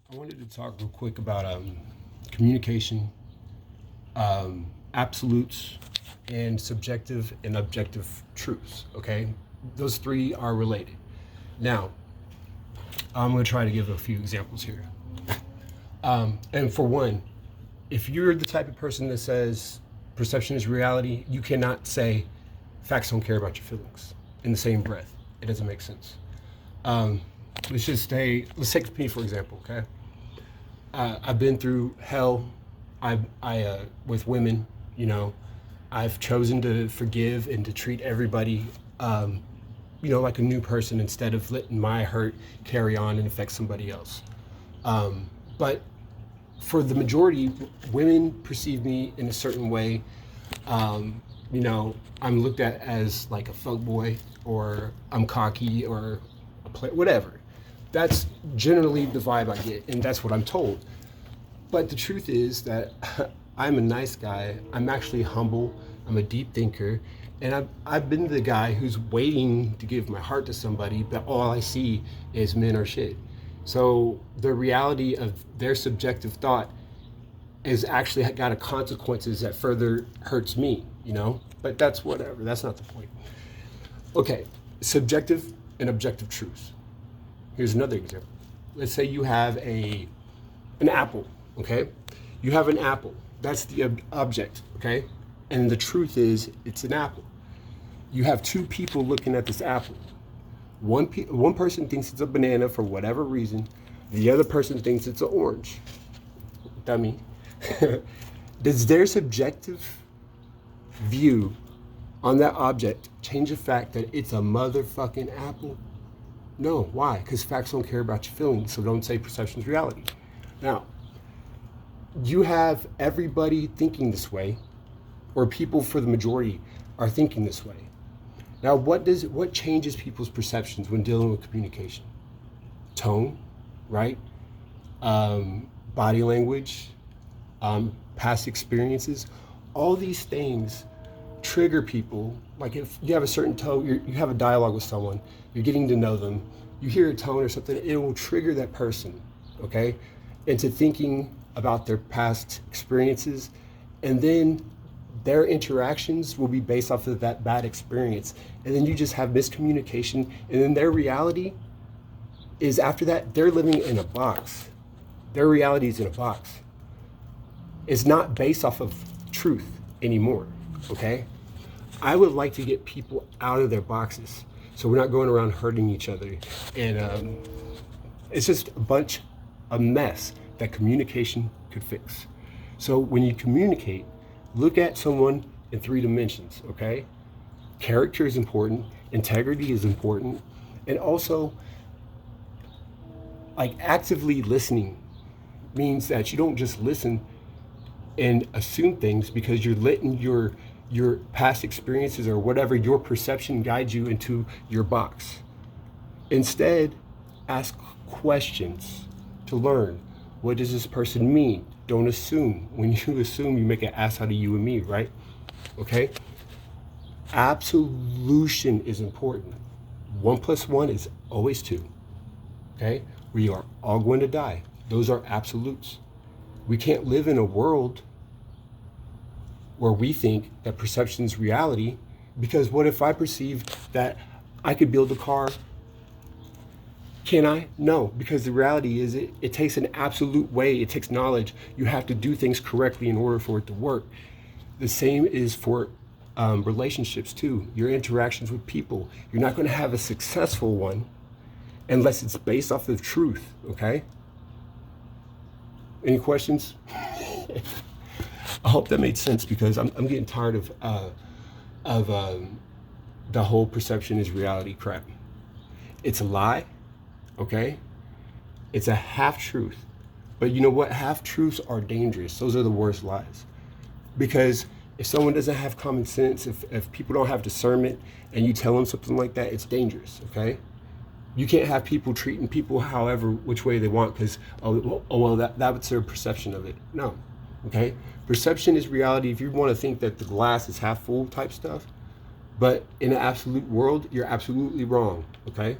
I wanted to talk real quick about communication, absolutes, and subjective and objective truths. Okay, those three are related. Now, I'm going to try to give a few examples here. And for one, if you're the type of person that says perception is reality, you cannot say facts don't care about your feelings in the same breath. It doesn't make sense. Um, let's take me for example, okay? I've been through hell. With women, you know, I've chosen to forgive and to treat everybody, like a new person instead of letting my hurt carry on and affect somebody else. But for the majority, women perceive me in a certain way. I'm looked at as like a fuck boy, or I'm cocky, or a play, whatever. That's generally the vibe I get, and that's what I'm told. But the truth is that I'm a nice guy. I'm actually humble. I'm a deep thinker. And I've been the guy who's waiting to give my heart to somebody, but all I see is men are shit. So the reality of their subjective thought is actually got a consequences that further hurts me, you know? But that's whatever. That's not the point. Okay, subjective and objective truths. Here's another example. Let's say you have an apple, okay? You have an apple. That's the object, okay? And the truth is, it's an apple. You have two people looking at this apple. One person thinks it's a banana for whatever reason. The other person thinks it's an orange. Dummy. Does their subjective view on that object change the fact that it's a motherfucking apple? No. Why? Because facts don't care about your feelings, so don't say perception is reality. Now, you have everybody thinking this way, or people for the majority are thinking this way. Now, what changes people's perceptions when dealing with communication? Tone, right? Body language, past experiences. All these things trigger people. Like if you have a certain tone, you have a dialogue with someone, you're getting to know them, you hear a tone or something, it will trigger that person, okay, into thinking about their past experiences, and then their interactions will be based off of that bad experience. And then you just have miscommunication, and then their reality is, after that, they're living in a box. Their reality is in a box. It's not based off of truth anymore, okay? I would like to get people out of their boxes so we're not going around hurting each other. And it's just a mess that communication could fix. So when you communicate, look at someone in three dimensions, okay? Character is important, integrity is important, and also, like, actively listening means that you don't just listen and assume things because you're letting your past experiences or whatever your perception guide you into your box. Instead, ask questions to learn. What does this person mean? Don't assume. When you assume, you make an ass out of you and me, right? Okay? Absolution is important. 1 + 1 is always 2. Okay? We are all going to die. Those are absolutes. We can't live in a world where we think that perception is reality, because what if I perceive that I could build a car? Can I? No, because the reality is it takes an absolute way. It takes knowledge. You have to do things correctly in order for it to work. The same is for relationships too. Your interactions with people. You're not going to have a successful one unless it's based off of truth, okay? Any questions? I hope that made sense, because I'm getting tired of the whole perception is reality crap. It's a lie. Okay? It's a half-truth. But you know what? Half-truths are dangerous. Those are the worst lies. Because if someone doesn't have common sense, if people don't have discernment, and you tell them something like that, it's dangerous, okay? You can't have people treating people however, which way they want, because, that's their perception of it. No, okay? Perception is reality. If you want to think that the glass is half full type stuff, but in an absolute world, you're absolutely wrong, okay?